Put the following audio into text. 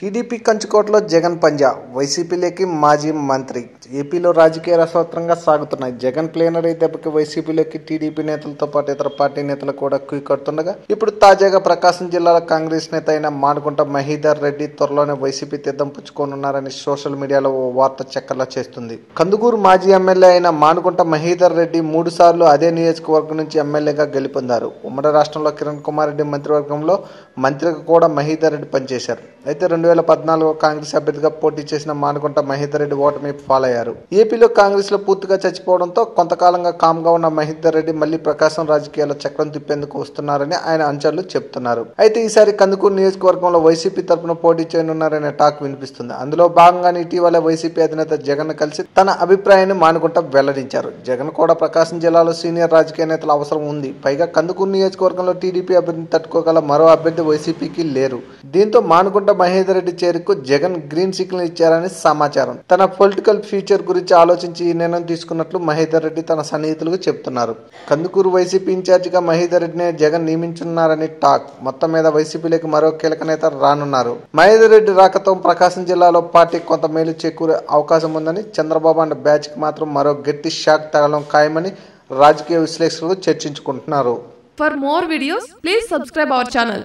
TDP కంచుకోటలో Jagan పంజా వైసీపీలోకి మాజీ మంత్రి. ఏపీలో రాజకీయ రసవత్రంగా సాగుతున్నాయి. జగన్ ప్లేనరీ దెబ్బకి వైసీపీలోకి టీడీపీ నేతలతో పాటు ఇతర పార్టీ నేతలు కూడా కట్టుతుండగా ఇప్పుడు తాజాగా ప్రకాశం జిల్లాలో కాంగ్రెస్ నేత అయిన మానుకుంట మహీధర్ రెడ్డి త్వరలోనే వైసీపీ తీర్థం పుచ్చుకోనున్నారని సోషల్ మీడియాలో ఓ వార్త చక్కర్లా చేస్తుంది. కందుకూరు మాజీ ఎమ్మెల్యే అయిన మానుకుంట మహీధర్ రెడ్డి 3 సార్లు అదే నియోజకవర్గం నుంచి ఎమ్మెల్యేగా గెలుపొందారు. ఉమ్మడి రాష్ట్రంలో కిరణ్ కుమార్ రెడ్డి మంత్రివర్గంలో మంత్రిగా కూడా మహీధర్ రెడ్డి పనిచేశారు. అయితే 2014 కాంగ్రెస్ అభ్యర్థిగా పోటీ చేసిన మానుకుంట మహీధర్ రెడ్డి ఓటమి పాలయ్యారు. ఏపీలో కాంగ్రెస్ లో పూర్తిగా చచ్చిపోవడంతో కొంతకాలంగా కామ్గా ఉన్న మహీధర్ రెడ్డి మళ్లీ ప్రకాశం రాజకీయాల్లో చక్రం తిప్పేందుకు వస్తున్నారని ఆయన అంచనాలు చెబుతున్నారు. అయితే ఈసారి కందుకూరు నియోజకవర్గంలో వైసీపీ తరఫున పోటీ చేయనున్నారనే టాక్ వినిపిస్తుంది. అందులో భాగంగానే ఇటీవల వైసీపీ అధినేత జగన్ కలిసి తన అభిప్రాయాన్ని మానుకుంట వెల్లడించారు. జగన్ కూడా ప్రకాశం జిల్లాలో సీనియర్ రాజకీయ నేతల అవసరం ఉంది. పైగా కందుకూరు నియోజకవర్గంలో టీడీపీ అభ్యర్థిని తట్టుకోగల మరో అభ్యర్థి వైసీపీకి లేరు. దీంతో మానుకుంట మహీధర్ రెడ్డి చేరుకు జగన్ గ్రీన్ సిగ్నల్ ఇచ్చారని సమాచారం. తన పొలిటికల్ ఫ్యూచర్ గురించి ఆలోచించి ఈ నిర్ణయం తీసుకున్నట్లు మహీధర్ రెడ్డి తన సన్నిహితులకు చెబుతున్నారు. కందుకూరు వైసీపీ ఇన్ఛార్జిగా మహీధర్ రెడ్డిని జగన్ నియమించున్నారని టాక్. మొత్తం మీద వైసీపీలోకి మరో కీలక నేత రానున్నారు. మహీధర్ రెడ్డి రాకతో ప్రకాశం జిల్లాలో పార్టీ కొంత మేలు చేకూరే అవకాశం ఉందని, చంద్రబాబు అండ్ బ్యాచ్ కి మాత్రం మరో గట్టి షాక్ తగలడం ఖాయమని రాజకీయ విశ్లేషకులు చర్చించుకుంటున్నారు. For more videos, please subscribe our channel.